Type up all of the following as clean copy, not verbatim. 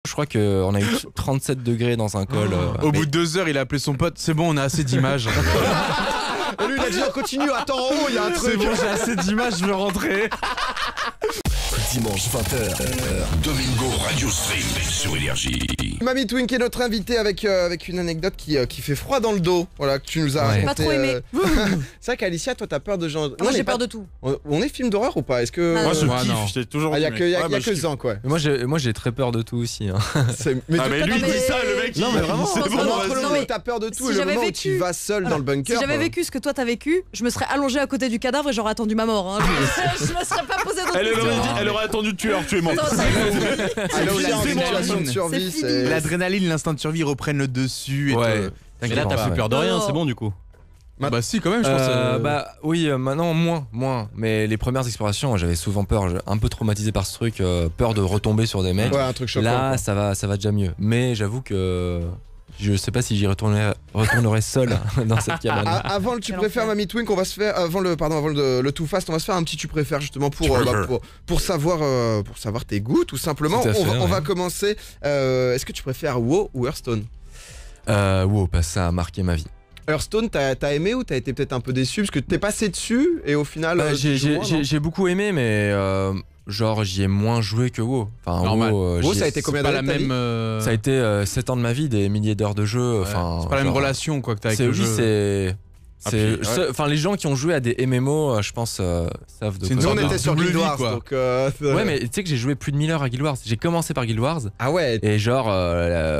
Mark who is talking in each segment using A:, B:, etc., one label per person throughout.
A: Je crois qu'on a eu 37 degrés dans un col.
B: Au bout de 2 heures, il a appelé son pote. C'est bon, on a assez d'images.
C: Et lui, il a dit on continue, attends en haut, il y a un truc.
B: C'est bon, j'ai assez d'images, je veux rentrer.
D: Dimanche 20h, Domingo Radio Stream sur Énergie.
C: Mamie Twink est notre invitée avec une anecdote qui fait froid dans le dos. Voilà, que tu nous as raconté.
E: Pas trop aimé.
C: C'est vrai qu'Alicia, toi, t'as peur de genre.
E: Moi j'ai peur de tout.
C: On est film d'horreur ou pas? Est-ce que.
E: Moi,
B: je
E: Moi,
B: kiffe, j'ai toujours
C: Il y a
B: dit,
C: que,
B: mec.
C: y a
B: Ouais, je
C: que
B: kiffe.
C: Zan, quoi.
A: Moi j'ai très peur de tout aussi.
C: Mais
B: Ah, mais lui, il dit ça, le mec.
A: Non, mais vraiment,
B: c'est
E: c'est
B: bon,
E: vraiment
B: vas-y.
E: trop
C: Non,
E: mais
C: mais t'as peur de tout
E: si
C: et le
E: j'avais
C: moment où
E: vécu-
C: tu vas seul dans le bunker.
E: Si j'avais vécu ce que toi t'as vécu, je me serais allongée à côté du cadavre et j'aurais attendu ma mort. Hein. Je me serais pas posé d'autres questions.
B: Elle aurait attendu de tueur, tu es mort.
E: Non, ça-
C: là où il y a une
B: C'est bon,
C: situation de survie,
E: c'est
C: c'est.
E: fini.
B: L'adrénaline, l'instinct de survie reprennent le dessus. Et
A: Ouais.
F: Mais là, t'as plus peur de rien,
E: Non.
F: c'est bon du coup.
B: Bah si, quand même, je pense.
A: Bah oui, maintenant moins. Mais les premières explorations, j'avais souvent peur, un peu traumatisé par ce truc, peur de retomber sur des mecs.
C: Ouais, un truc choquant.
A: Là,
C: quoi.
A: ça va déjà mieux. Mais j'avoue que je sais pas si j'y retournerai seul dans cette cabane.
C: Avant le tu
E: Quel
C: préfères
E: enfer.
C: Mamie Twink, on va se faire avant le Too Fast, on va se faire un petit tu préfères justement pour savoir tes goûts tout simplement.
A: Tout à fait,
C: on va
A: ouais.
C: commencer. Est-ce que tu préfères WoW ou Hearthstone?
A: Wow, bah, ça a marqué ma vie.
C: Hearthstone, t'as aimé ou t'as été peut-être un peu déçu parce que t'es passé dessus et au final.
A: Bah,
C: tu joues moins, non
A: j'ai beaucoup aimé, mais genre j'y ai moins joué que WoW. Enfin,
B: Normal.
C: WoW,
A: j'y
C: ça a
A: ai-
C: été combien
B: pas la
C: d'années de ta vie
B: même.
A: ça a été 7 ans de ma vie, des milliers d'heures de jeu. Enfin,
B: C'est pas la même
A: genre,
B: relation quoi que t'as avec
A: C'est
B: le
A: oui,
B: jeu. Ah, puis, ouais.
A: enfin les gens qui ont joué à des MMO, je pense savent de
B: C'est une
A: quoi
C: Nous on
B: sorte
A: je
C: était sur
B: double
C: Guild
B: vie,
C: Wars
B: quoi.
C: donc.
A: parle. Ouais, mais tu sais que j'ai joué plus de 1000 heures à Guild Wars. J'ai commencé par Guild Wars.
C: Ah ouais.
A: Et genre,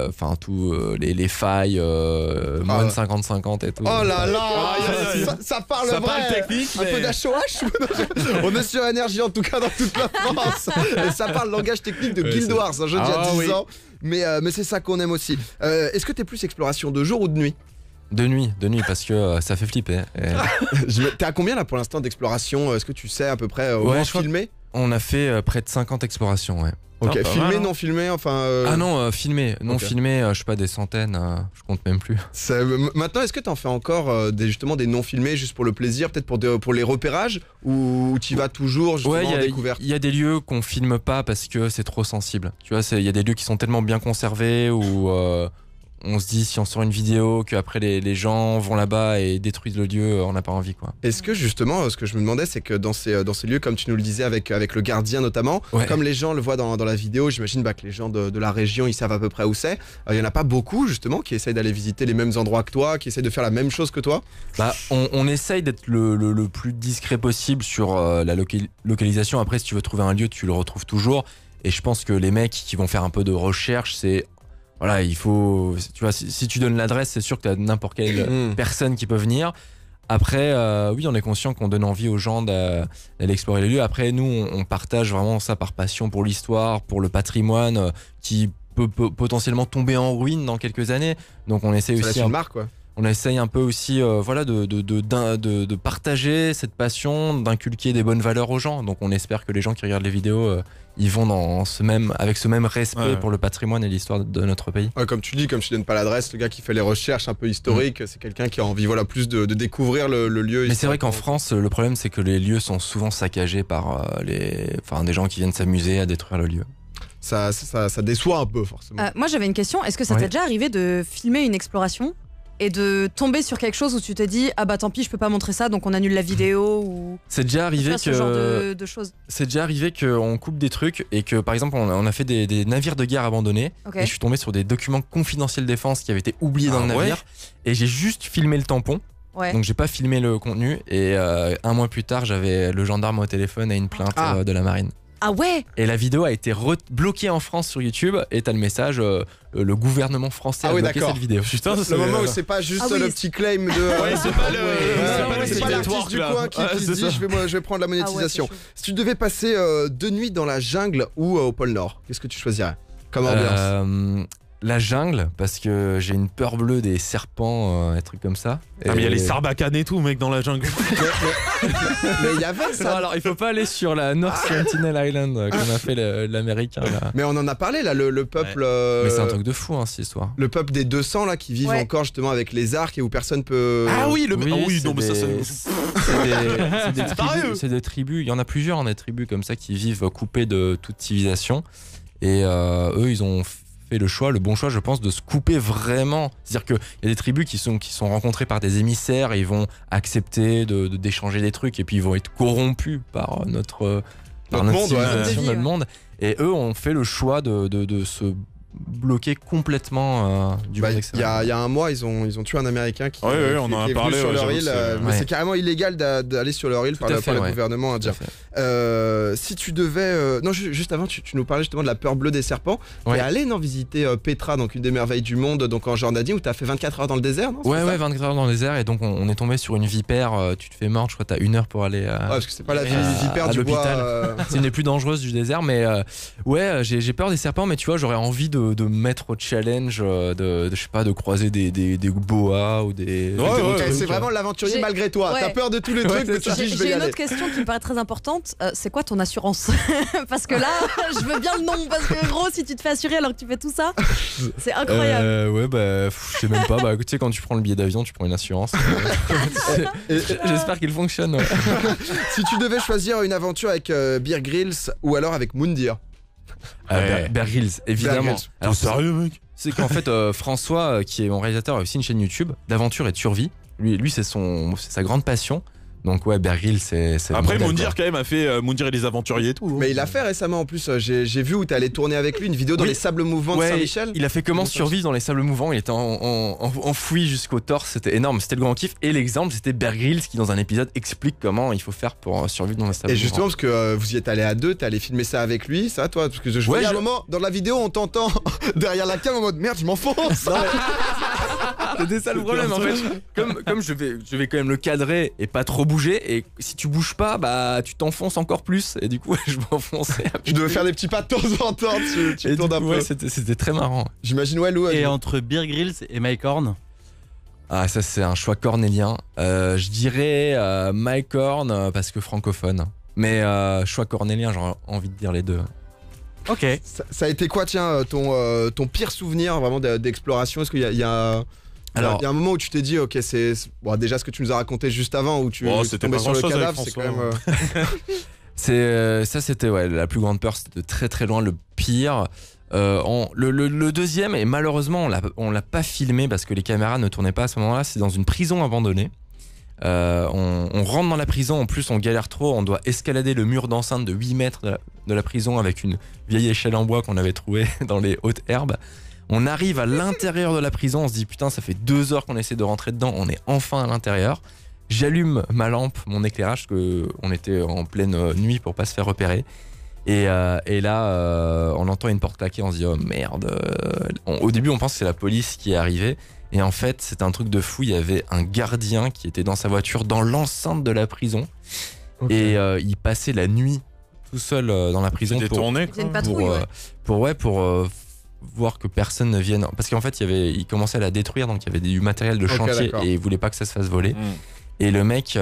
A: enfin tous les failles, moins de 50-50 et tout.
C: Oh là là,
B: Aïe, aïe, aïe.
C: ça parle
B: Ça
C: vrai.
B: parle technique,
C: Un peu
B: mais.
C: d'HOH. On est sur Énergie en tout cas dans toute la France. Et ça parle langage technique de
B: Ouais,
C: Guild
B: c'est-
C: Wars, un jeu d'il y a
B: Ah
C: 10
B: oui.
C: ans. Mais c'est ça qu'on aime aussi. Est-ce que t'es plus exploration de jour ou de nuit?
A: De nuit, parce que ça fait flipper. Et
C: T'es à combien là pour l'instant d'exploration? Est-ce que tu sais à peu près au
A: Ouais,
C: moins
A: je crois
C: filmé?
A: on a fait près de 50 explorations, ouais.
C: Ok,
B: Ah, pas
C: filmé,
B: mal, hein.
C: non filmé, enfin.
A: Ah non, filmé,
C: Ok.
A: je sais pas, des centaines, je compte même plus.
C: Maintenant, est-ce que t'en fais encore justement des non filmés juste pour le plaisir, peut-être pour les repérages, ou tu vas toujours justement
A: Ouais,
C: en découverte?
A: il y a des lieux qu'on filme pas parce que c'est trop sensible. Tu vois, il y a des lieux qui sont tellement bien conservés où on se dit si on sort une vidéo qu'après les gens vont là-bas et détruisent le lieu, on n'a pas envie quoi.
C: Est-ce que justement, ce que je me demandais, c'est que dans ces lieux, comme tu nous le disais avec le gardien notamment,
A: Ouais.
C: comme les gens le voient dans la vidéo, j'imagine que les gens de la région, ils savent à peu près où c'est. Il y en a pas beaucoup justement qui essayent d'aller visiter les mêmes endroits que toi, qui essayent de faire la même chose que toi.
A: Bah, on essaye d'être le plus discret possible sur la localisation. Après, si tu veux trouver un lieu, tu le retrouves toujours. Et je pense que les mecs qui vont faire un peu de recherche, c'est voilà, il faut, tu vois, si tu donnes l'adresse, c'est sûr que tu as n'importe quelle personne qui peut venir. Après, oui, on est conscient qu'on donne envie aux gens d'aller explorer les lieux. Après, nous, on partage vraiment ça par passion pour l'histoire, pour le patrimoine qui peut potentiellement tomber en ruine dans quelques années. Donc, on essaie
C: Ça laisse
A: aussi
C: une marque, quoi.
A: on essaye un peu aussi voilà, de partager cette passion, d'inculquer des bonnes valeurs aux gens. Donc on espère que les gens qui regardent les vidéos, ils vont avec ce même respect
B: Ouais.
A: pour le patrimoine et l'histoire de notre pays.
C: Ouais, comme tu dis, comme tu donnes pas l'adresse, le gars qui fait les recherches un peu historiques, c'est quelqu'un qui a envie, voilà, plus de découvrir le lieu.
A: Mais c'est vrai qu'en
C: historiquement.
A: France, le problème c'est que les lieux sont souvent saccagés par des gens qui viennent s'amuser à détruire le lieu.
C: Ça déçoit un peu forcément.
E: Moi j'avais une question, est-ce que ça
A: Ouais.
E: t'est déjà arrivé de filmer une exploration et de tomber sur quelque chose où tu te dis ah bah tant pis je peux pas montrer ça donc on annule la vidéo ou
A: C'est déjà arrivé
E: ce genre de choses?
A: c'est déjà arrivé qu'on coupe des trucs et que par exemple on a fait des navires de guerre abandonnés.
E: Ok.
A: Et je suis tombé sur des documents confidentiels défense qui avaient été oubliés dans
B: Ah
A: le
B: ouais
A: navire. Et j'ai juste filmé le tampon.
E: Ouais.
A: Donc j'ai pas filmé le contenu. Et un mois plus tard, j'avais le gendarme au téléphone et une plainte
C: Ah.
A: de la marine.
E: Ah ouais.
A: Et la vidéo a été bloquée en France sur YouTube. Et t'as le message, le gouvernement français
C: Ah
A: a
C: oui,
A: bloqué
C: d'accord.
A: cette vidéo.
B: Putain,
C: Le moment où c'est pas juste
E: Ah oui.
C: le petit claim de.
B: Ouais, c'est pas le.
C: C'est pas l'artiste du coin qui se dit je vais prendre la
E: Ah ouais, c'est
C: monétisation.
E: chaud.
C: Si tu devais passer 2 nuits dans la jungle ou au pôle Nord, qu'est-ce que tu choisirais comme ambiance?
A: La jungle, parce que j'ai une peur bleue des serpents, des trucs comme ça.
B: Ah, mais il y a
A: Et-
B: les sarbacanes et tout, mec, dans la jungle.
C: Mais il y avait
A: Non,
C: ça.
A: alors il faut pas aller sur la North Sentinel Island comme a fait l'américain là.
C: Mais on en a parlé là, le peuple.
A: Mais c'est un truc de fou hein, cette histoire.
C: Le peuple des 200 là qui vivent
E: Ouais.
C: encore justement avec les arcs et où personne peut.
B: Ah oui, non, mais ça,
A: c'est c'est des tribus, il y en a plusieurs, des tribus comme ça qui vivent coupées de toute civilisation. Et eux, ils ont fait le bon choix, je pense, de se couper vraiment. C'est-à-dire qu'il y a des tribus qui sont rencontrées par des émissaires et ils vont accepter d'échanger des trucs et puis ils vont être corrompus par notre
C: monde,
A: civilisation,
E: ouais.
A: notre monde. Et eux ont fait le choix de se bloquer complètement du monde
C: Il y
A: extérieur.
C: a un mois, ils ont tué un Américain qui,
B: Ouais,
C: qui
B: on en a
C: est venu
B: parlé,
C: sur
B: ouais,
C: leur
B: j'avoue
C: île.
B: que c'est-
C: Mais
A: Ouais.
C: c'est carrément illégal d'aller sur leur île
A: Tout
C: par
A: à
C: le
A: fait, ouais.
C: gouvernement
A: Tout à
C: indien.
A: fait.
C: Si tu devais... Non, juste avant, tu nous parlais justement de la peur bleue des serpents.
A: Ouais.
C: T'es allé visiter Petra, donc une des merveilles du monde, donc en Jordanie, où t'as fait 24 heures dans le désert, non?
A: Ouais, 24 heures dans le désert et donc on est tombé sur une vipère, tu te fais mordre, je crois que t'as 1 heure pour aller
C: Ouais, parce que c'est pas la
A: à
C: vipère du bois.
A: l'hôpital. C'est une des plus dangereuses du désert, mais ouais, j'ai peur des serpents, mais tu vois, j'aurais envie de me mettre au challenge, je sais pas, de croiser des boas ou des.
B: Ouais,
A: des
B: ouais,
A: trucs.
C: C'est vraiment l'aventurier
E: J'ai-
C: malgré toi.
E: Ouais.
C: T'as peur de tous les trucs, mais tu te dis je vais y
E: J'ai une
C: aller.
E: autre question qui me paraît très importante. C'est quoi ton assurance? Parce que là, je veux bien le nom. Parce que gros, si tu te fais assurer alors que tu fais tout ça, c'est incroyable.
A: Ouais, bah, je sais même pas. Bah, tu sais, quand tu prends le billet d'avion, tu prends une assurance. J'espère qu'il fonctionne. Ouais.
C: Si tu devais choisir une aventure avec Bear Grylls ou alors avec Moundir.
B: Ouais.
A: Bear Grylls, évidemment.
C: Bear Grylls.
A: Alors,
B: T'es sérieux, mec?
A: c'est qu'en fait, François, qui est mon réalisateur, a aussi une chaîne YouTube d'aventure et de survie. Lui c'est sa grande passion. Donc ouais, Bear Grylls, c'est
B: Après,
A: le modèle,
B: Moundir,
A: quoi.
B: quand même, a fait Moundir et les aventuriers et tout.
C: Mais il a fait récemment en plus, j'ai vu où t'es allé tourner avec lui une vidéo dans
A: Oui.
C: les sables mouvants de
A: Ouais,
C: Saint-Michel.
A: il a fait comment survivre dans les sables mouvants. Il était enfoui jusqu'au torse. C'était énorme. C'était le grand kiff. Et l'exemple, c'était Bear Grylls qui, dans un épisode, explique comment il faut faire pour survivre dans les sables
C: Et
A: mouvants.
C: justement, parce que vous y êtes allé à deux, t'es allé filmer ça avec lui, ça toi? Parce que je
A: Ouais,
C: voyais à un
A: je-
C: moment, dans la vidéo, on t'entend derrière la cam en mode merde, je m'enfonce.
A: C'était ça le problème en fait. Comme je vais quand même le cadrer et pas trop bouger. Et si tu bouges pas, bah tu t'enfonces encore plus. Et du coup, je m'enfonçais.
C: Tu devais faire des petits pas de temps en temps, tu
A: Et du
C: tournes un
A: coup,
C: peu.
A: ouais, c'était très marrant.
C: J'imagine, ouais, Lou.
F: Et entre Bear Grylls et Mike Horn,
A: Ah, ça c'est un choix cornélien. Je dirais Mike Horn parce que francophone. Mais choix cornélien, j'aurais envie de dire les deux.
F: ok.
C: Ça a été quoi, tiens, ton pire souvenir vraiment d'exploration? Est-ce qu'il y a
A: Alors-
C: il y a un moment où tu t'es dit, ok, c'est bon, déjà ce que tu nous as raconté juste avant, où tu
B: Oh,
C: tu
B: c'était
C: tombais
B: pas
C: sur le
B: grand-chose avec
C: cadavre, c'est quand même.
B: François.
A: Ça c'était ouais, la plus grande peur, c'était de très très loin le pire. Le deuxième, et malheureusement on l'a pas filmé parce que les caméras ne tournaient pas à ce moment-là, c'est dans une prison abandonnée. On rentre dans la prison, en plus on galère trop, on doit escalader le mur d'enceinte de 8 mètres de la prison avec une vieille échelle en bois qu'on avait trouvée dans les hautes herbes. On arrive à l'intérieur de la prison, on se dit putain ça fait 2 heures qu'on essaie de rentrer dedans, on est enfin à l'intérieur. J'allume ma lampe, mon éclairage, parce qu'on était en pleine nuit pour pas se faire repérer. Et là, on entend une porte claquer, on se dit oh merde. Au début, on pense que c'est la police qui est arrivée. Et en fait, c'est un truc de fou. Il y avait un gardien qui était dans sa voiture dans l'enceinte de la prison.
C: Ok.
A: Et il passait la nuit tout seul dans la prison
B: C'était tourné,
E: C'est une
B: quoi.
E: patrouille, ouais.
A: pour voir que personne ne vienne. Parce qu'en fait, il commençait à la détruire, donc il y avait du matériel de
C: Ok,
A: chantier
C: d'accord.
A: et il voulait pas que ça se fasse voler.
B: Mm.
A: Et le mec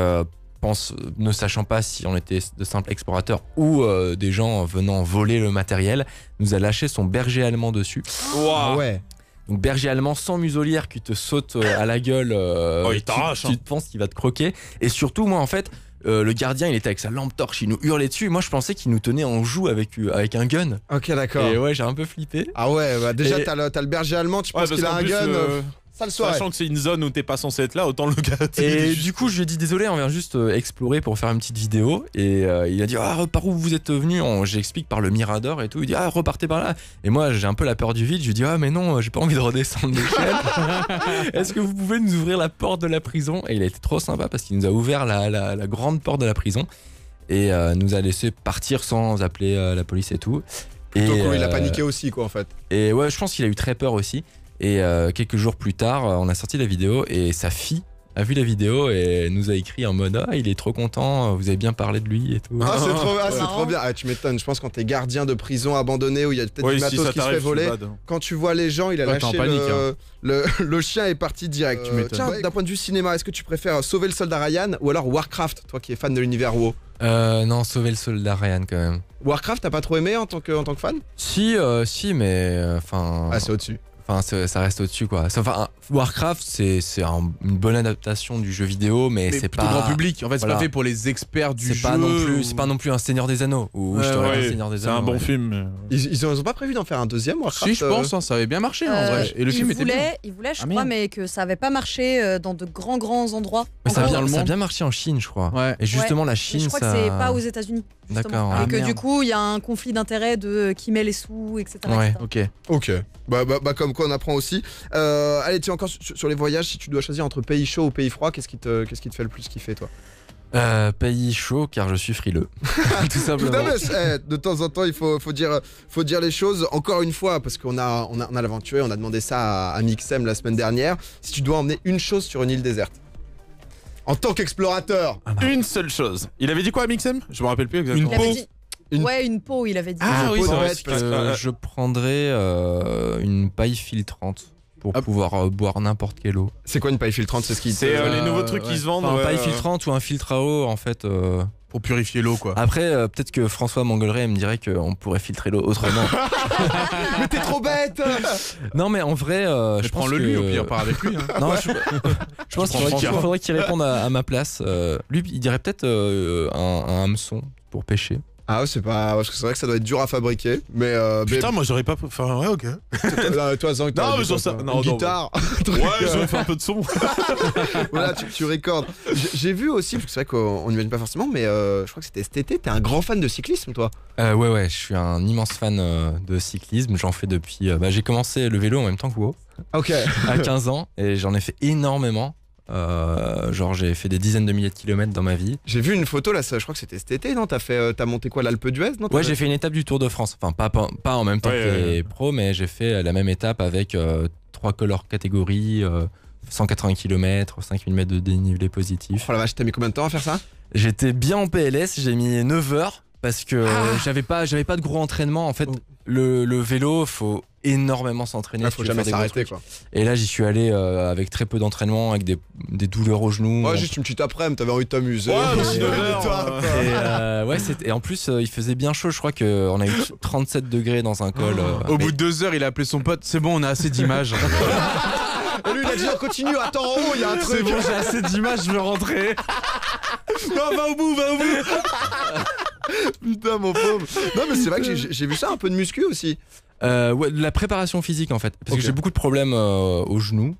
A: pense, ne sachant pas si on était de simples explorateurs ou des gens venant voler le matériel, nous a lâché son berger allemand dessus.
C: Ah
B: Ouah.
C: ouais.
A: Donc berger allemand sans muselière qui te saute à la gueule.
B: Oh, il t'arrache,
A: Tu penses qu'il va te croquer. Et surtout, moi en fait, le gardien il était avec sa lampe torche, il nous hurlait dessus. Moi je pensais qu'il nous tenait en joue avec un gun.
C: Ok, d'accord.
A: Et ouais, j'ai un peu flippé.
C: Ah ouais, bah déjà
A: Et-
C: t'as le berger allemand, tu
B: Ouais,
C: penses
B: parce
C: qu'il a
B: qu'en
C: un
B: plus,
C: gun, sale soirée.
B: sachant que c'est une zone où t'es pas censé être là, autant le gars.
A: Et du coup, je lui ai dit désolé, on vient juste explorer pour faire une petite vidéo. Et il a dit ah, par où vous êtes venu? J'explique par le Mirador et tout. Il dit ah, repartez par là. Et moi, j'ai un peu la peur du vide. Je lui dis ah, mais non, j'ai pas envie de redescendre l'échelle. Est-ce que vous pouvez nous ouvrir la porte de la prison? Et il a été trop sympa parce qu'il nous a ouvert la grande porte de la prison et nous a laissé partir sans appeler la police et tout.
C: Plutôt
A: Et,
C: cool, il a paniqué aussi, quoi, en fait.
A: Et ouais, je pense qu'il a eu très peur aussi. Et quelques jours plus tard, on a sorti la vidéo et sa fille a vu la vidéo et nous a écrit en mode ah, il est trop content, vous avez bien parlé de lui et tout.
C: Ah, c'est trop
E: Marrant.
C: bien. Ah, tu m'étonnes. Je pense quand t'es gardien de prison abandonné où il y a peut-être
B: Ouais,
C: du
B: si
C: matos
B: ça
C: qui se fait
B: t'arrive,
C: voler.
B: c'est bad.
C: Quand tu vois les gens, il a
F: Ouais, t'es en
C: lâché
F: panique,
C: le chien est parti direct.
F: Tu m'étonnes.
C: Tiens, d'un point de vue cinéma, est-ce que tu préfères Sauver le soldat Ryan ou alors Warcraft, toi qui es fan de l'univers WoW?
A: Non, sauver le soldat Ryan quand même.
C: Warcraft, t'as pas trop aimé en tant que fan?
A: Si, mais enfin.
C: Ah, c'est au-dessus.
A: Enfin, ça reste au-dessus, quoi. Enfin, Warcraft, c'est une bonne adaptation du jeu vidéo, mais c'est
B: plutôt
A: pas
B: grand public. En fait, c'est
A: voilà.
B: pas fait pour les experts du jeu.
A: C'est pas non plus un Seigneur des Anneaux. Ou je te
B: Ouais,
A: regarde un Seigneur des
B: c'est
A: Anneaux.
B: un bon
A: ouais.
B: film.
C: Ils ont pas prévu d'en faire un deuxième Warcraft?
B: Si, je pense, hein, ça avait bien marché en vrai. Et le film était bien.
E: Il voulait, je
B: Ah,
E: crois,
B: merde.
E: mais que ça avait pas marché dans de grands endroits.
A: Mais ça
E: En gros,
A: a bien marché en Chine, je crois.
B: Ouais.
A: Et justement, la
E: mais
A: Chine,
E: je crois
A: ça.
E: que c'est pas aux États-Unis. justement.
A: D'accord.
E: Et
A: Ah,
E: que
A: merde.
E: du coup, il y a un conflit d'intérêts de qui met les sous, etc.
A: Ouais.
E: etc.
B: Ok.
C: Ok. Bah, comme quoi on apprend aussi. Allez, tiens, encore sur les voyages, si tu dois choisir entre pays chaud ou pays froid, qu'est-ce qui te fait le plus kiffer, toi?
A: Pays chaud, car je suis frileux. Tout simplement.
C: Putain, mais, de temps en temps, il faut dire les choses. Encore une fois, parce qu'on a l'aventurier, on a demandé ça à Mixem la semaine dernière. Si tu dois emmener une chose sur une île déserte, en tant qu'explorateur,
B: Une seule chose. Il avait dit quoi à Mixem? Je me rappelle plus
E: Il
B: exactement.
E: avait dit.
C: Une-
E: Ouais, une peau, il avait dit.
B: Ah oui,
C: peau
B: c'est
C: de
B: vrai.
C: bête,
B: c'est
C: parce
B: que-
A: Je prendrais une paille filtrante pour
B: Ah.
A: pouvoir boire n'importe quelle eau.
C: c'est quoi une paille filtrante? C'est ce qui
B: C'est les nouveaux trucs qui se vendent.
A: Enfin,
B: ouais,
A: paille filtrante ou un filtre à eau, en fait.
B: Pour purifier l'eau, quoi.
A: Après, peut-être que François Mangoleray me dirait qu'on pourrait filtrer l'eau autrement.
C: Mais t'es trop bête.
A: Non, mais en vrai, je
B: Je
A: pense
B: prends le
A: que...
B: lui, au pire, part avec lui. Hein.
A: Non, je pense qu'il
B: prends
A: faudrait qu'il réponde à ma place. Lui, il dirait peut-être un hameçon pour pêcher.
C: Ah ouais, c'est pas parce que c'est vrai que ça doit être dur à fabriquer, mais
B: Putain, moi j'aurais pas. Enfin, ouais, ok.
C: toi Zang, t'as
B: Non,
C: dit
B: mais
C: quoi,
B: j'en sais-
C: toi,
B: non,
C: une
B: non,
C: guitare,
B: Ouais, j'aurais fait un peu de son.
C: voilà, tu recordes. J'ai vu aussi, parce que c'est vrai qu'on n'imagine pas forcément, mais je crois que c'était cet été. T'es un grand fan de cyclisme, toi?
A: Ouais, je suis un immense fan de cyclisme. J'en fais depuis... j'ai commencé le vélo en même temps que WoW,
C: Ok.
A: à 15 ans, et j'en ai fait énormément. Genre j'ai fait des dizaines de milliers de kilomètres dans ma vie.
C: J'ai vu une photo là, je crois que c'était cet été, non? T'as monté quoi, l'Alpe d'Huez, non?
A: Ouais, j'ai fait une étape du Tour de France. Enfin, pas en même temps
B: Ouais,
A: que
B: ouais,
A: les pros, mais j'ai fait la même étape avec 3 color catégories, 180 km, 5000 mètres de dénivelé positif.
C: Oh la vache, t'as mis combien de temps à faire ça?
A: J'étais bien en PLS, j'ai mis 9 heures parce que j'avais pas de gros entraînement. En fait, le vélo, faut énormément s'entraîner.
C: Il
A: si
C: faut
A: tu veux
C: jamais
A: faire des gros
C: s'arrêter,
A: trucs.
C: quoi.
A: Et là, j'y suis allé avec très peu d'entraînement, avec des douleurs aux genoux.
C: Ouais, juste une petite après-midi, t'avais envie de t'amuser.
B: Ouais,
C: Et
B: aussi, 9 heures,
C: toi,
A: Et en plus, il faisait bien chaud. Je crois qu'on a eu 37 degrés dans un col.
B: Au bout de 2 heures, il a appelé son pote. C'est bon, on a assez d'images.
C: Et lui, il a dit, on continue, attends, en haut, il y a un truc.
B: C'est bon, j'ai assez d'images, je veux rentrer. Non, va au bout, va au bout.
C: Putain, mon pauvre. Non, mais c'est vrai que j'ai vu ça, un peu de muscu aussi.
A: Ouais, de la préparation physique en fait. Parce
C: Ok.
A: que j'ai beaucoup de problèmes aux genoux,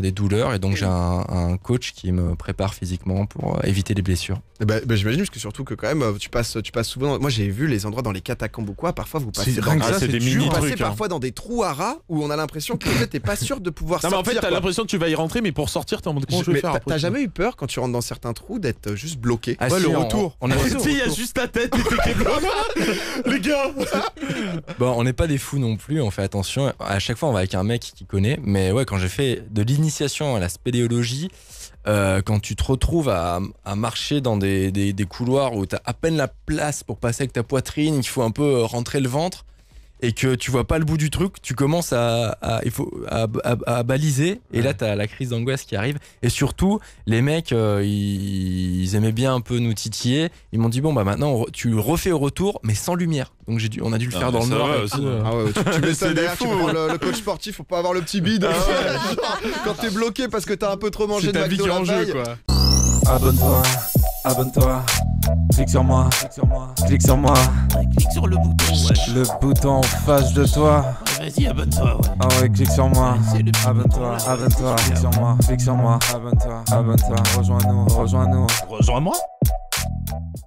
A: des douleurs, et donc j'ai un coach qui me prépare physiquement pour éviter les blessures.
C: J'imagine, parce que surtout que quand même, tu passes souvent. Moi, j'ai vu les endroits dans les catacombes ou quoi. Parfois, vous passez
B: C'est
C: dans
B: rien que ça, c'est des
C: dur.
B: mini
C: Vous passez
B: trucs. Hein.
C: parfois dans des trous à rats où on a l'impression que peut-être t'es pas sûr de pouvoir
B: Non, mais en
C: sortir.
B: fait, t'as
C: quoi.
B: l'impression que tu vas y rentrer, mais pour sortir, t'es en mode comment je vais
C: Mais
B: faire après
C: t'as jamais eu peur quand tu rentres dans certains trous d'être juste bloqué?
A: Ah,
B: Ouais,
A: si,
B: le
A: on-
B: retour.
A: On a
B: Tu sais, il y a juste ta tête et t'es les gars.
A: Bon, on n'est pas des fous non plus, on fait attention. À chaque fois, on va avec un mec qui connaît. Mais ouais, quand j'ai fait de l'initiation à la spéléologie, quand tu te retrouves à marcher dans des couloirs où t'as à peine la place pour passer avec ta poitrine, qu'il faut un peu rentrer le ventre, et que tu vois pas le bout du truc, tu commences à baliser, et là t'as la crise d'angoisse qui arrive. Et surtout, les mecs, ils aimaient bien un peu nous titiller. Ils m'ont dit bon bah maintenant tu refais au retour, mais sans lumière. Donc on a dû le faire dans le
B: ça
A: noir.
B: va
A: et
B: aussi.
A: tout.
C: Ah ouais, tu mets ça
B: C'est
C: derrière,
B: des
C: tu
B: fous,
C: prends
B: hein.
C: le coach sportif, faut pas avoir le petit bide. Genre, quand t'es bloqué parce que t'as un peu trop mangé
B: C'est
C: de
B: ta vie
C: McDo
B: qui est
C: la
B: en jeu,
C: veille.
B: quoi.
G: Abonne-toi, abonne-toi, clique sur moi, clique sur moi,
H: Clique sur le bouton, ouais.
G: le bouton en face de toi.
H: Vas-y, abonne-toi, ouais.
G: Ah ouais, clique sur moi,
H: C'est le petit
G: abonne-toi,
H: bouton, là.
G: abonne-toi, clique sur moi, abonne-toi, abonne-toi, rejoins-nous, rejoins-nous.
B: Rejoins-moi.